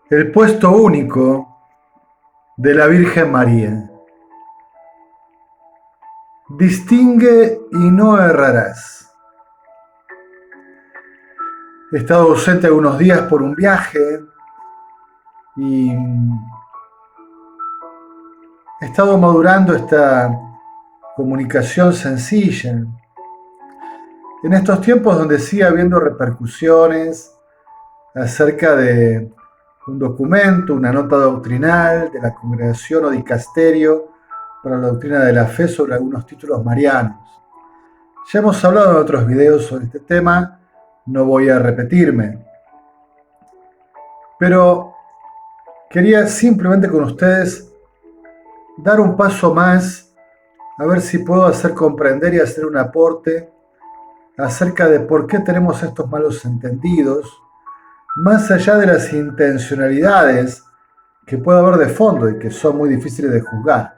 El puesto único de la Virgen María. Distingue y no errarás. He estado ausente algunos días por un viaje y he estado madurando esta comunicación sencilla. En estos tiempos donde sigue habiendo repercusiones acerca de un documento, una nota doctrinal de la Congregación o Dicasterio para la Doctrina de la Fe sobre algunos títulos marianos. Ya hemos hablado en otros videos sobre este tema, no voy a repetirme, pero quería simplemente con ustedes dar un paso más, a ver si puedo hacer comprender y hacer un aporte acerca de por qué tenemos estos malos entendidos, más allá de las intencionalidades que puede haber de fondo y que son muy difíciles de juzgar.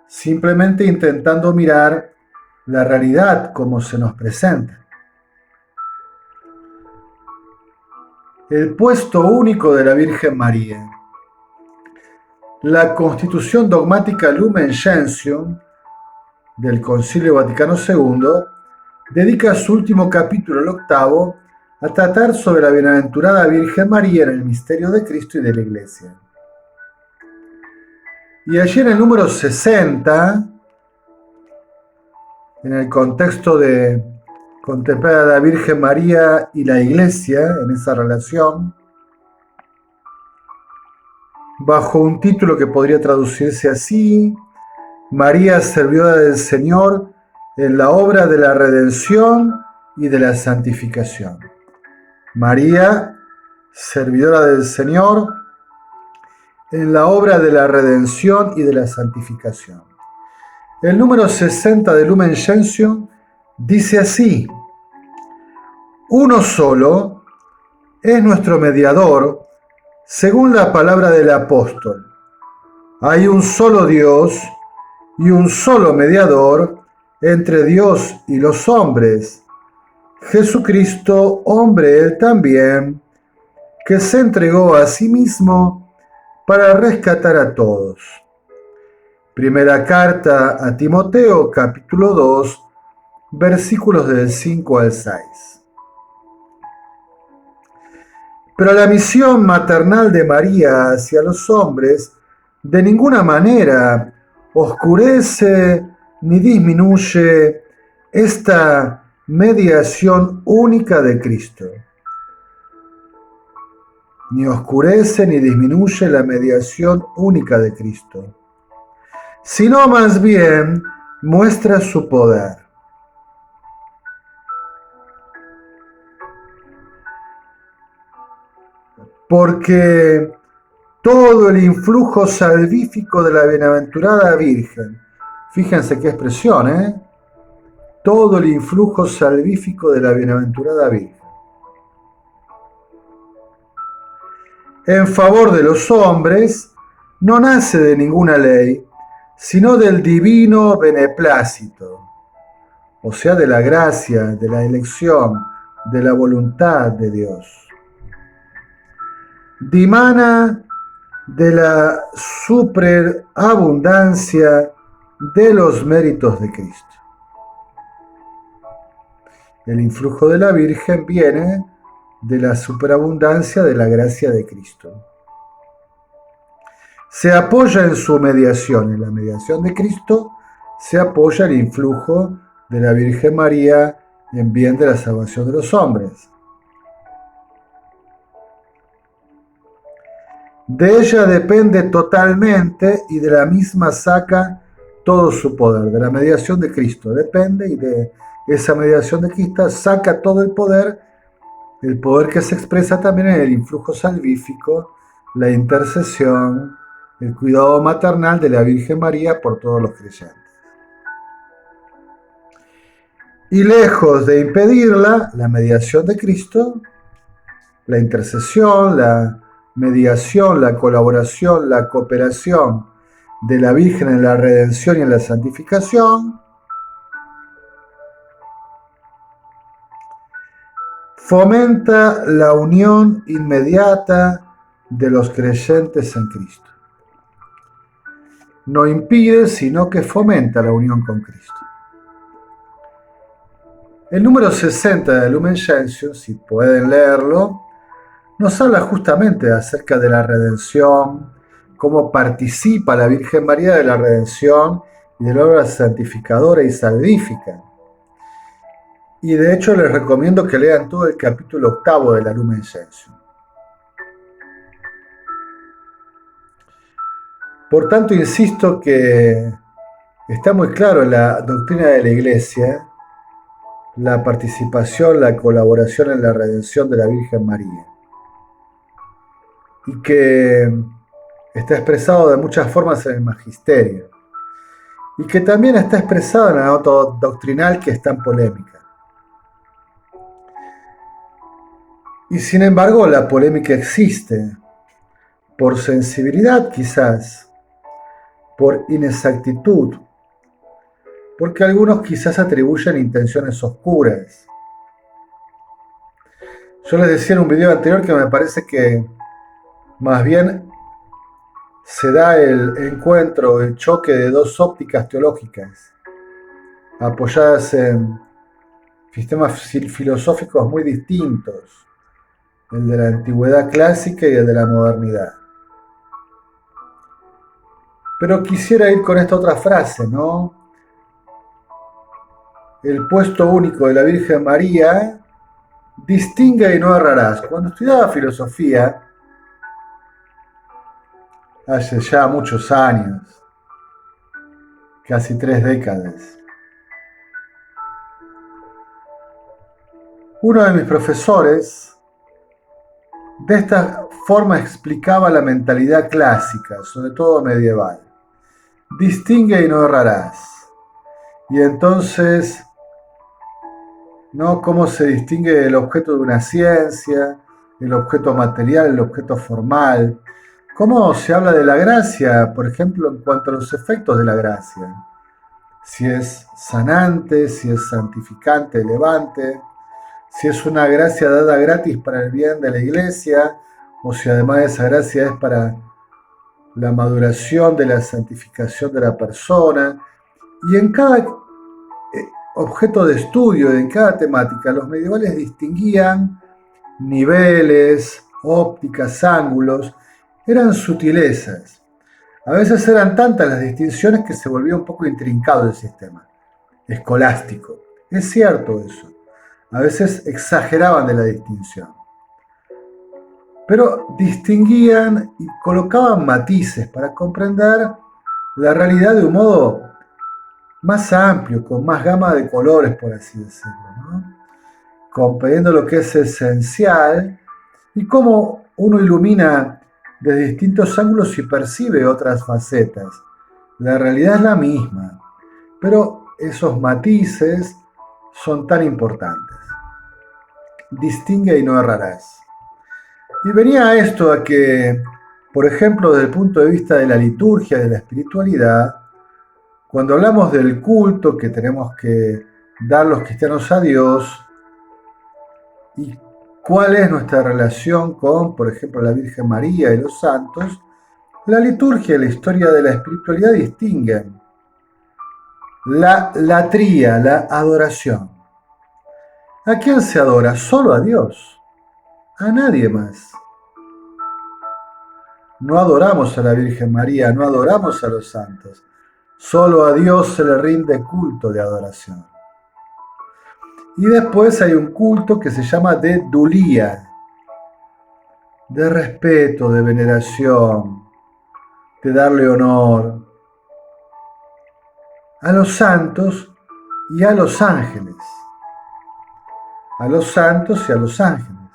Simplemente intentando mirar la realidad como se nos presenta. El puesto único de la Virgen María. La Constitución Dogmática Lumen Gentium del Concilio Vaticano II dedica su último capítulo, el octavo, a tratar sobre la bienaventurada Virgen María en el misterio de Cristo y de la Iglesia. Y allí en el número 60, en el contexto de contemplar a la Virgen María y la Iglesia en esa relación, bajo un título que podría traducirse así: María, servidora del Señor en la obra de la redención y de la santificación. María, servidora del Señor en la obra de la redención y de la santificación. El número 60 de Lumen Gentium dice así: uno solo es nuestro mediador según la palabra del apóstol. Hay un solo Dios y un solo mediador entre Dios y los hombres, Jesucristo, hombre él también, que se entregó a sí mismo para rescatar a todos. Primera carta a Timoteo, capítulo 2, versículos del 5 al 6. Pero la misión maternal de María hacia los hombres de ninguna manera oscurece ni disminuye esta mediación única de Cristo. Ni oscurece ni disminuye la mediación única de Cristo, sino más bien muestra su poder. Porque todo el influjo salvífico de la bienaventurada Virgen, fíjense qué expresión, todo el influjo salvífico de la bienaventurada Virgen, en favor de los hombres, no nace de ninguna ley, sino del divino beneplácito, o sea, de la gracia, de la elección, de la voluntad de Dios. Dimana de la superabundancia de los méritos de Cristo. El influjo de la Virgen viene de la superabundancia de la gracia de Cristo. Se apoya en su mediación, en la mediación de Cristo, se apoya el influjo de la Virgen María en bien de la salvación de los hombres. De ella depende totalmente y de la misma saca todo su poder. De la mediación de Cristo depende y de esa mediación de Cristo saca todo el poder que se expresa también en el influjo salvífico, la intercesión, el cuidado maternal de la Virgen María por todos los creyentes. Y lejos de impedirla, la mediación de Cristo, la intercesión, la mediación, la colaboración, la cooperación de la Virgen en la redención y en la santificación, fomenta la unión inmediata de los creyentes en Cristo. No impide, sino que fomenta la unión con Cristo. El número 60 de Lumen Gentium, si pueden leerlo, nos habla justamente acerca de la redención, cómo participa la Virgen María de la redención y de la obra santificadora y salvífica. Y de hecho les recomiendo que lean todo el capítulo 8 de la Lumen Gentium. Por tanto, insisto que está muy claro en la doctrina de la Iglesia la participación, la colaboración en la redención de la Virgen María. Y que está expresado de muchas formas en el magisterio. Y que también está expresado en la nota doctrinal que es tan polémica. Y sin embargo, la polémica existe por sensibilidad quizás, por inexactitud, porque algunos quizás atribuyen intenciones oscuras. Yo les decía en un video anterior que me parece que más bien se da el encuentro, el choque de dos ópticas teológicas, apoyadas en sistemas filosóficos muy distintos, el de la antigüedad clásica y el de la modernidad. Pero quisiera ir con esta otra frase, ¿no? El puesto único de la Virgen María, distingue y no errarás. Cuando estudiaba filosofía, hace ya muchos años, casi 3 décadas, uno de mis profesores de esta forma explicaba la mentalidad clásica, sobre todo medieval. Distingue y no errarás. Y entonces, ¿no? ¿Cómo se distingue el objeto de una ciencia, el objeto material, el objeto formal? ¿Cómo se habla de la gracia, por ejemplo, en cuanto a los efectos de la gracia? Si es sanante, si es santificante, elevante, si es una gracia dada gratis para el bien de la iglesia, o si además de esa gracia es para la maduración de la santificación de la persona. Y en cada objeto de estudio, en cada temática, los medievales distinguían niveles, ópticas, ángulos, eran sutilezas. A veces eran tantas las distinciones que se volvía un poco intrincado el sistema escolástico. Es cierto eso. A veces exageraban de la distinción. Pero distinguían y colocaban matices para comprender la realidad de un modo más amplio, con más gama de colores, por así decirlo, ¿no? Comprendiendo lo que es esencial y cómo uno ilumina de distintos ángulos y percibe otras facetas. La realidad es la misma, pero esos matices son tan importantes. Distingue y no errarás. Y venía a esto a que, por ejemplo, desde el punto de vista de la liturgia, de la espiritualidad, cuando hablamos del culto que tenemos que dar los cristianos a Dios y cuál es nuestra relación con, por ejemplo, la Virgen María y los santos, la liturgia y la historia de la espiritualidad distinguen la latría, la adoración. ¿A quién se adora? Solo a Dios, a nadie más. No adoramos a la Virgen María, no adoramos a los santos. Solo a Dios se le rinde culto de adoración. Y después hay un culto que se llama de dulía, de respeto, de veneración, de darle honor a los santos y a los ángeles. A los santos y a los ángeles.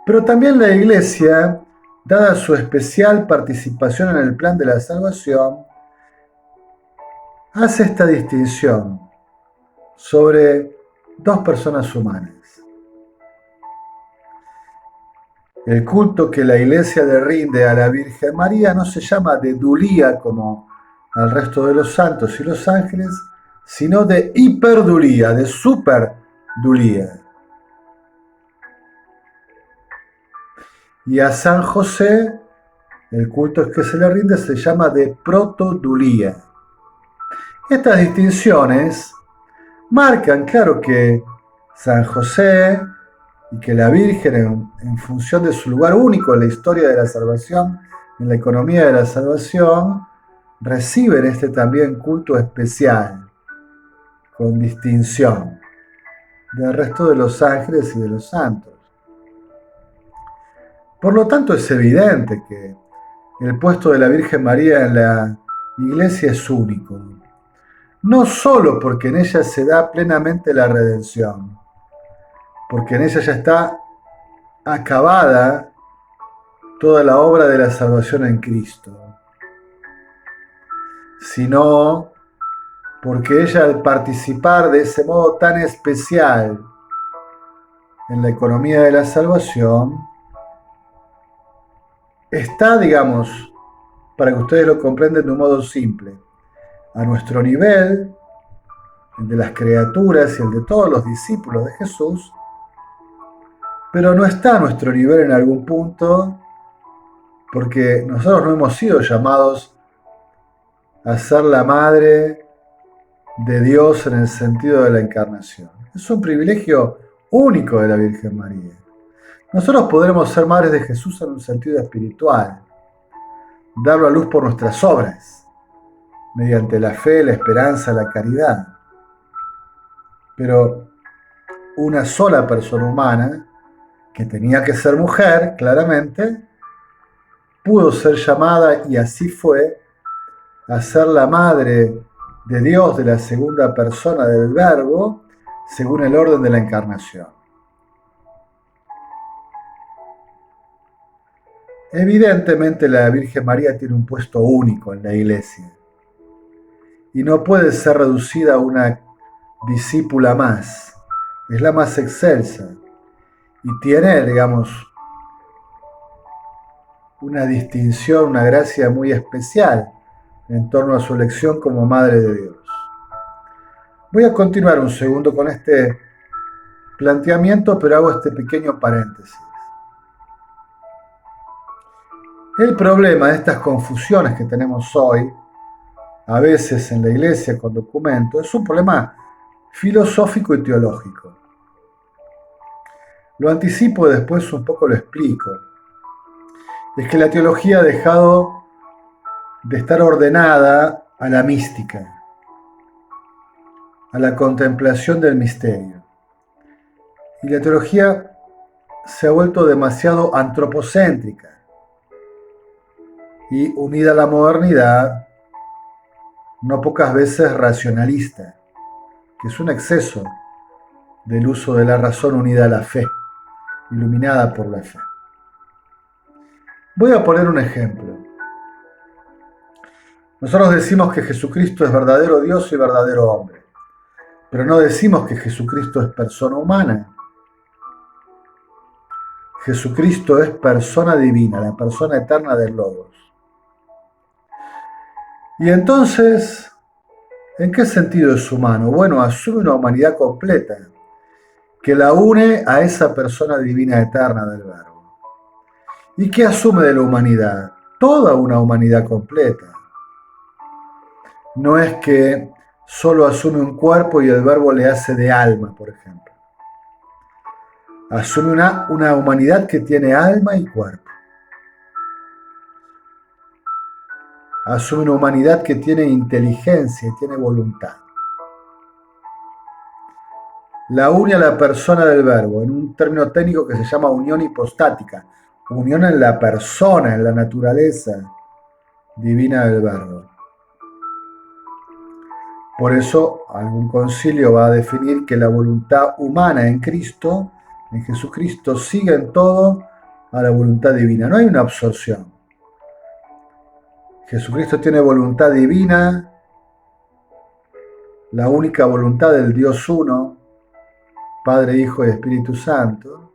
Pero también la Iglesia, dada su especial participación en el plan de la salvación, hace esta distinción sobre dos personas humanas. El culto que la Iglesia le rinde a la Virgen María no se llama de dulía como al resto de los santos y los ángeles, sino de hiperdulía, de superdulía. Y a San José, el culto que se le rinde se llama de protodulía. Estas distinciones marcan, claro, que San José y que la Virgen, en función de su lugar único en la historia de la salvación, en la economía de la salvación, reciben este también culto especial, con distinción, del resto de los ángeles y de los santos. Por lo tanto, es evidente que el puesto de la Virgen María en la Iglesia es único, no solo porque en ella se da plenamente la redención, porque en ella ya está acabada toda la obra de la salvación en Cristo, sino porque ella, al participar de ese modo tan especial en la economía de la salvación, está, digamos, para que ustedes lo comprendan de un modo simple, a nuestro nivel, el de las criaturas y el de todos los discípulos de Jesús, pero no está a nuestro nivel en algún punto, porque nosotros no hemos sido llamados a ser la madre de Dios en el sentido de la encarnación. Es un privilegio único de la Virgen María. Nosotros podremos ser madres de Jesús en un sentido espiritual, darlo a luz por nuestras obras, mediante la fe, la esperanza, la caridad. Pero una sola persona humana, que tenía que ser mujer, claramente, pudo ser llamada, y así fue, a ser la madre de Dios, de la segunda persona del Verbo, según el orden de la encarnación. Evidentemente la Virgen María tiene un puesto único en la Iglesia y no puede ser reducida a una discípula más. Es la más excelsa y tiene, digamos, una distinción, una gracia muy especial en torno a su elección como Madre de Dios. Voy a continuar un segundo con este planteamiento, pero hago este pequeño paréntesis. El problema de estas confusiones que tenemos hoy, a veces en la Iglesia con documentos, es un problema filosófico y teológico. Lo anticipo y después un poco lo explico. Es que la teología ha dejado de estar ordenada a la mística, a la contemplación del misterio. Y la teología se ha vuelto demasiado antropocéntrica y, unida a la modernidad, no pocas veces racionalista, que es un exceso del uso de la razón unida a la fe, iluminada por la fe. Voy a poner un ejemplo. Nosotros decimos que Jesucristo es verdadero Dios y verdadero hombre, pero no decimos que Jesucristo es persona humana. Jesucristo es persona divina, la persona eterna del Logos. Y entonces, ¿en qué sentido es humano? Bueno, asume una humanidad completa, que la une a esa persona divina eterna del Verbo. ¿Y qué asume de la humanidad? Toda una humanidad completa. No es que solo asume un cuerpo y el Verbo le hace de alma, por ejemplo. Asume una humanidad que tiene alma y cuerpo. Asume una humanidad que tiene inteligencia y tiene voluntad. La une a la persona del Verbo, en un término técnico que se llama unión hipostática, unión en la persona, en la naturaleza divina del Verbo. Por eso algún concilio va a definir que la voluntad humana en Cristo, en Jesucristo, sigue en todo a la voluntad divina. No hay una absorción. Jesucristo tiene voluntad divina, la única voluntad del Dios uno, Padre, Hijo y Espíritu Santo,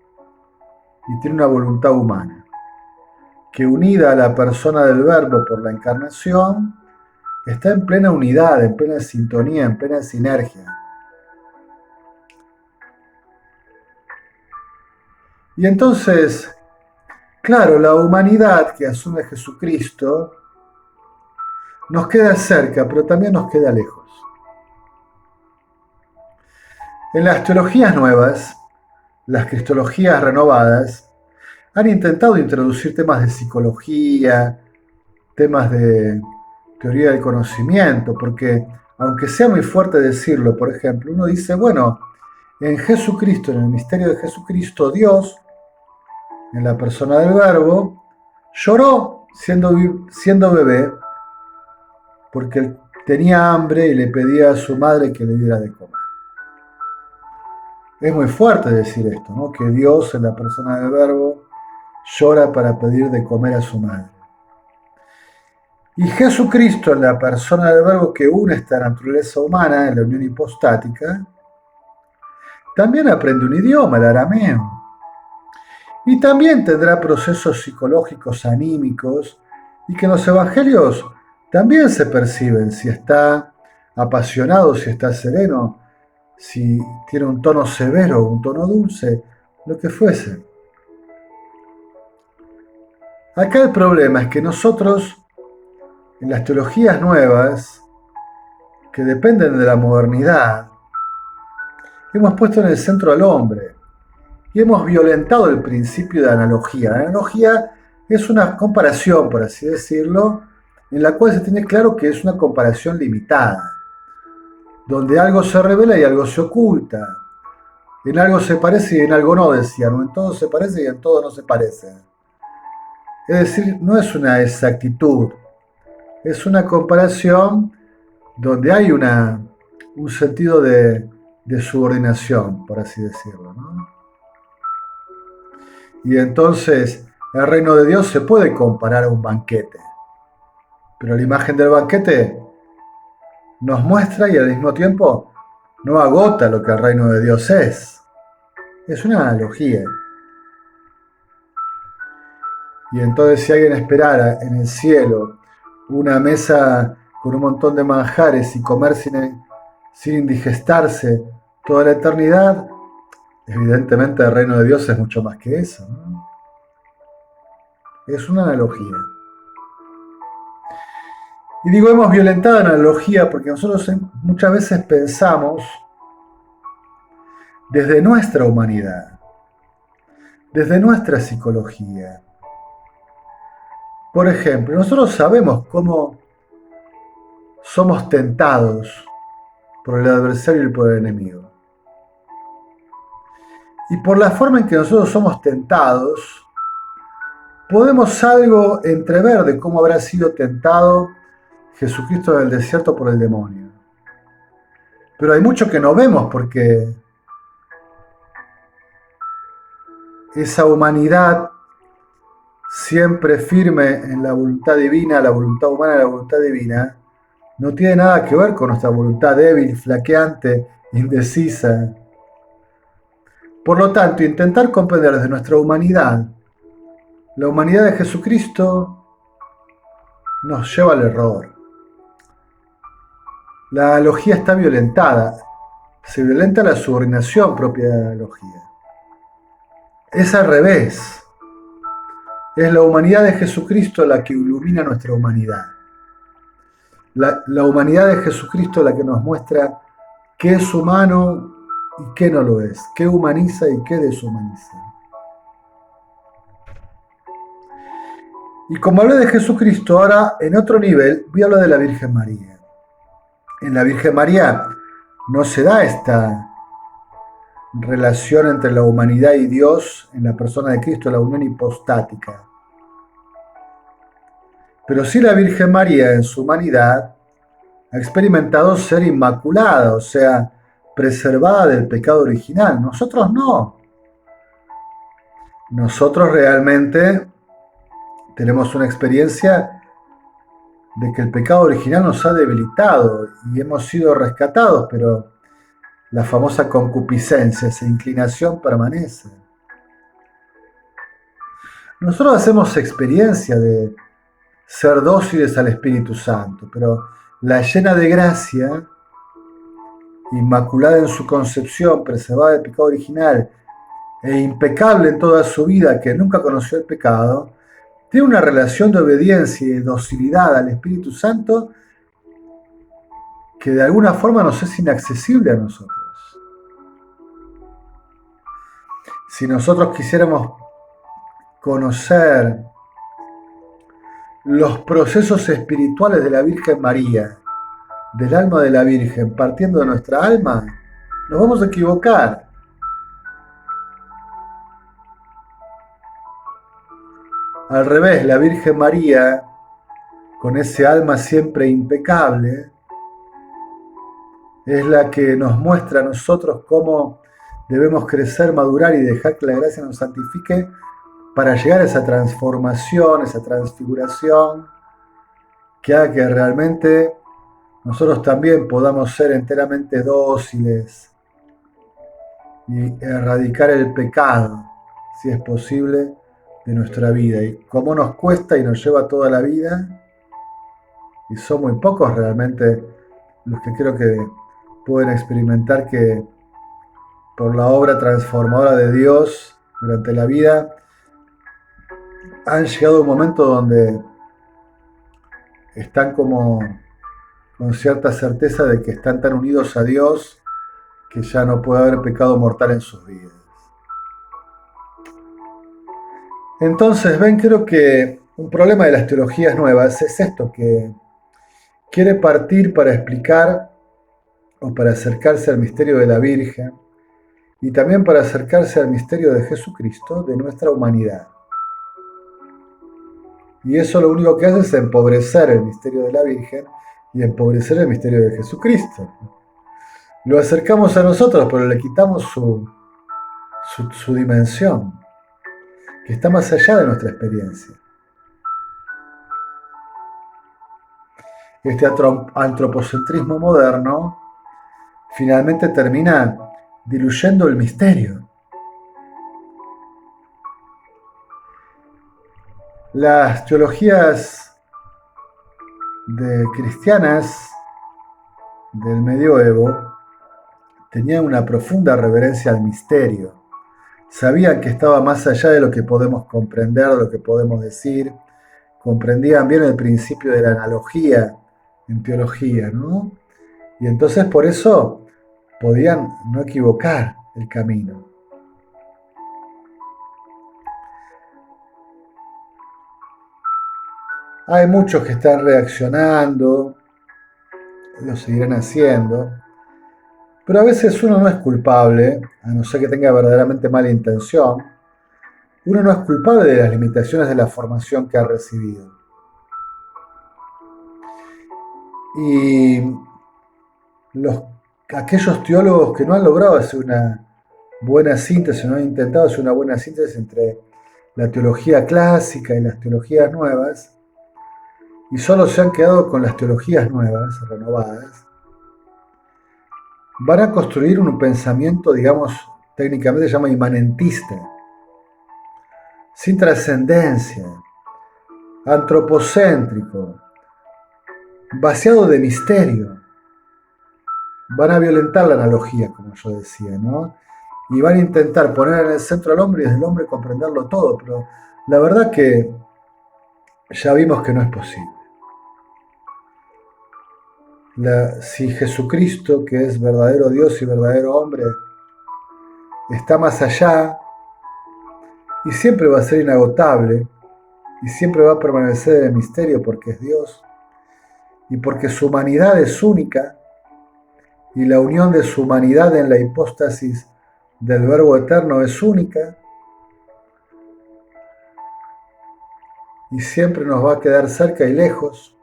y tiene una voluntad humana, que unida a la persona del Verbo por la encarnación, está en plena unidad, en plena sintonía, en plena sinergia. Y entonces, Claro, la humanidad que asume a Jesucristo nos queda cerca, pero también nos queda lejos. En las teologías nuevas, las cristologías renovadas, han intentado introducir temas de psicología, temas de teoría del conocimiento, porque aunque sea muy fuerte decirlo, por ejemplo, uno dice, bueno, en Jesucristo, en el misterio de Jesucristo, Dios, en la persona del Verbo, lloró siendo bebé porque tenía hambre y le pedía a su madre que le diera de comer. Es muy fuerte decir esto, ¿no? Que Dios en la persona del Verbo llora para pedir de comer a su madre. Y Jesucristo en la persona del Verbo que une esta naturaleza humana en la unión hipostática, también aprende un idioma, el arameo. Y también tendrá procesos psicológicos, anímicos, y que en los evangelios también se perciben si está apasionado, si está sereno, si tiene un tono severo, un tono dulce, lo que fuese. Acá el problema es que nosotros, en las teologías nuevas, que dependen de la modernidad, hemos puesto en el centro al hombre y hemos violentado el principio de analogía. La analogía es una comparación, por así decirlo, en la cual se tiene claro que es una comparación limitada, donde algo se revela y algo se oculta. En algo se parece y en algo no, decían, o en todo se parece y en todo no se parece. Es decir, no es una exactitud, es una comparación donde hay un sentido de subordinación, por así decirlo, ¿no? Y entonces el reino de Dios se puede comparar a un banquete, pero la imagen del banquete nos muestra y al mismo tiempo no agota lo que el reino de Dios es. Es una analogía. Y entonces si alguien esperara en el cielo una mesa con un montón de manjares y comer sin indigestarse toda la eternidad, evidentemente el reino de Dios es mucho más que eso, ¿no? Es una analogía. Y digo, hemos violentado la analogía porque nosotros muchas veces pensamos desde nuestra humanidad, desde nuestra psicología. Por ejemplo, nosotros sabemos cómo somos tentados por el adversario y por el enemigo. Y por la forma en que nosotros somos tentados, podemos algo entrever de cómo habrá sido tentado Jesucristo en el desierto por el demonio. Pero hay mucho que no vemos porque esa humanidad siempre firme en la voluntad divina, la voluntad humana y la voluntad divina, no tiene nada que ver con nuestra voluntad débil, flaqueante, indecisa. Por lo tanto, intentar comprender desde nuestra humanidad la humanidad de Jesucristo nos lleva al error. La analogía está violentada. Se violenta la subordinación propia de la analogía. Es al revés. Es la humanidad de Jesucristo la que ilumina nuestra humanidad. La humanidad de Jesucristo la que nos muestra qué es humano y qué no lo es, qué humaniza y qué deshumaniza. Y como hablé de Jesucristo, ahora en otro nivel voy a hablar de la Virgen María. En la Virgen María no se da esta relación entre la humanidad y Dios en la persona de Cristo, la unión hipostática. Pero sí la Virgen María en su humanidad ha experimentado ser inmaculada, o sea, preservada del pecado original. Nosotros no. Nosotros realmente tenemos una experiencia de que el pecado original nos ha debilitado y hemos sido rescatados, pero la famosa concupiscencia, esa inclinación permanece. Nosotros hacemos experiencia de ser dóciles al Espíritu Santo, pero la llena de gracia, inmaculada en su concepción, preservada del pecado original e impecable en toda su vida, que nunca conoció el pecado, tiene una relación de obediencia y de docilidad al Espíritu Santo que de alguna forma nos es inaccesible a nosotros. Si nosotros quisiéramos conocer los procesos espirituales de la Virgen María, del alma de la Virgen, partiendo de nuestra alma, nos vamos a equivocar. Al revés, la Virgen María, con ese alma siempre impecable, es la que nos muestra a nosotros cómo debemos crecer, madurar y dejar que la gracia nos santifique para llegar a esa transformación, esa transfiguración, que haga que realmente nosotros también podamos ser enteramente dóciles y erradicar el pecado, si es posible, de nuestra vida. Y como nos cuesta y nos lleva toda la vida, y son muy pocos realmente los que creo que pueden experimentar que por la obra transformadora de Dios durante la vida han llegado a un momento donde están como con cierta certeza de que están tan unidos a Dios que ya no puede haber pecado mortal en sus vidas. Entonces, ven, creo que un problema de las teologías nuevas es esto, que quiere partir para explicar o para acercarse al misterio de la Virgen y también para acercarse al misterio de Jesucristo, de nuestra humanidad. Y eso lo único que hace es empobrecer el misterio de la Virgen y empobrecer el misterio de Jesucristo. Lo acercamos a nosotros, pero le quitamos su dimensión, que está más allá de nuestra experiencia. Este antropocentrismo moderno finalmente termina diluyendo el misterio. Las teologías cristianas del medioevo tenían una profunda reverencia al misterio. Sabían que estaba más allá de lo que podemos comprender, de lo que podemos decir. Comprendían bien el principio de la analogía en teología, ¿no? Y entonces por eso podían no equivocar el camino. Hay muchos que están reaccionando, lo seguirán haciendo, pero a veces uno no es culpable, a no ser que tenga verdaderamente mala intención, uno no es culpable de las limitaciones de la formación que ha recibido. Y aquellos teólogos que no han logrado hacer una buena síntesis, no han intentado hacer una buena síntesis entre la teología clásica y las teologías nuevas, y solo se han quedado con las teologías nuevas, renovadas, van a construir un pensamiento, digamos, técnicamente se llama inmanentista, sin trascendencia, antropocéntrico, vaciado de misterio. Van a violentar la analogía, como yo decía, ¿no? Y van a intentar poner en el centro al hombre y desde el hombre comprenderlo todo, pero la verdad que ya vimos que no es posible. Si Jesucristo, que es verdadero Dios y verdadero hombre, está más allá y siempre va a ser inagotable y siempre va a permanecer en el misterio porque es Dios y porque su humanidad es única y la unión de su humanidad en la hipóstasis del Verbo eterno es única y siempre nos va a quedar cerca y lejos.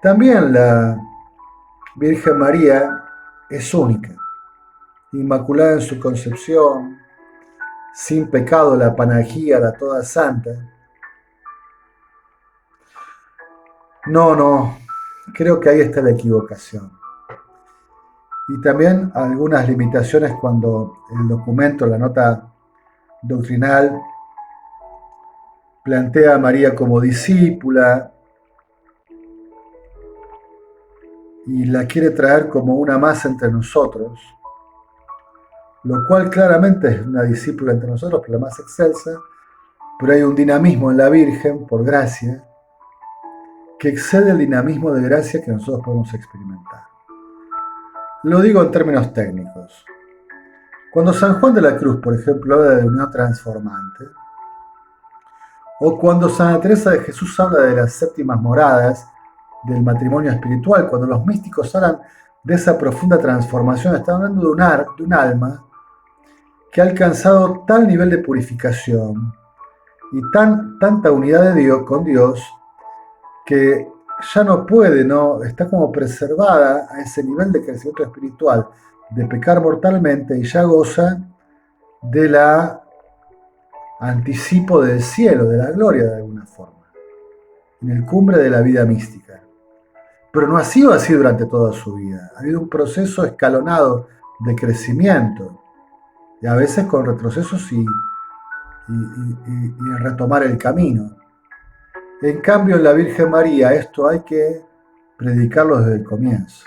También la Virgen María es única, inmaculada en su concepción, sin pecado, la Panagía, la toda santa. No, creo que ahí está la equivocación. Y también algunas limitaciones cuando el documento, la nota doctrinal, plantea a María como discípula y la quiere traer como una más entre nosotros, lo cual claramente es una discípula entre nosotros, pero la más excelsa, pero hay un dinamismo en la Virgen, por gracia, que excede el dinamismo de gracia que nosotros podemos experimentar. Lo digo en términos técnicos. Cuando San Juan de la Cruz, por ejemplo, habla de unión transformante, o cuando Santa Teresa de Jesús habla de las séptimas moradas, del matrimonio espiritual, cuando los místicos hablan de esa profunda transformación, están hablando de un alma que ha alcanzado tal nivel de purificación y tanta unidad de Dios con Dios que ya no puede, no está como preservada a ese nivel de crecimiento espiritual, de pecar mortalmente, y ya goza de la anticipo del cielo, de la gloria de alguna forma, en el cumbre de la vida mística. Pero no ha sido así durante toda su vida. Ha habido un proceso escalonado de crecimiento, y a veces con retrocesos y retomar el camino. En cambio, en la Virgen María esto hay que predicarlo desde el comienzo.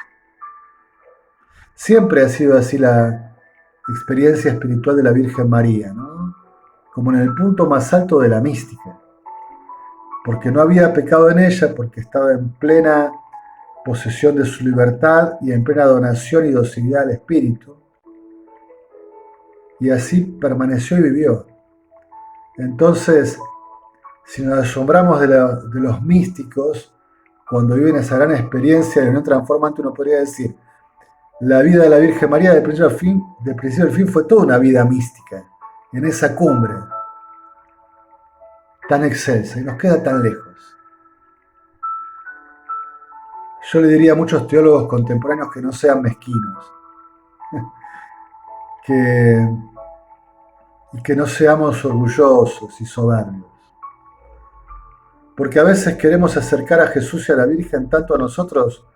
Siempre ha sido así la experiencia espiritual de la Virgen María, ¿no? Como en el punto más alto de la mística, porque no había pecado en ella, porque estaba en plena posesión de su libertad y en plena donación y docilidad al Espíritu, y así permaneció y vivió. Entonces, si nos asombramos de los místicos, cuando viven esa gran experiencia de unión transformante, uno podría decir, la vida de la Virgen María de principio al fin fue toda una vida mística, en esa cumbre tan excelsa, y nos queda tan lejos. Yo le diría a muchos teólogos contemporáneos que no sean mezquinos, y que no seamos orgullosos y soberbios. Porque a veces queremos acercar a Jesús y a la Virgen tanto a nosotros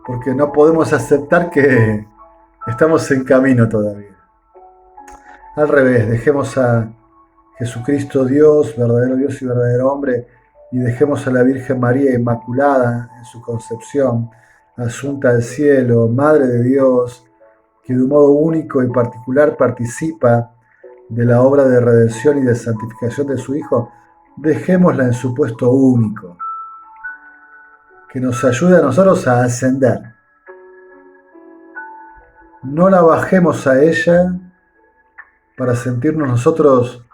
porque no podemos aceptar que estamos en camino todavía. Al revés, dejemos a Jesucristo Dios, verdadero Dios y verdadero hombre, y dejemos a la Virgen María Inmaculada en su concepción, asunta al cielo, Madre de Dios, que de un modo único y particular participa de la obra de redención y de santificación de su Hijo, dejémosla en su puesto único, que nos ayude a nosotros a ascender. No la bajemos a ella para sentirnos nosotros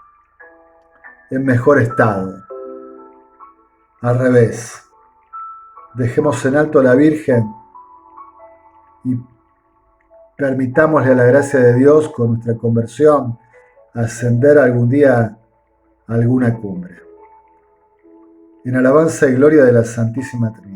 en mejor estado. Al revés, dejemos en alto a la Virgen y permitámosle a la gracia de Dios con nuestra conversión ascender algún día a alguna cumbre. En alabanza y gloria de la Santísima Trinidad.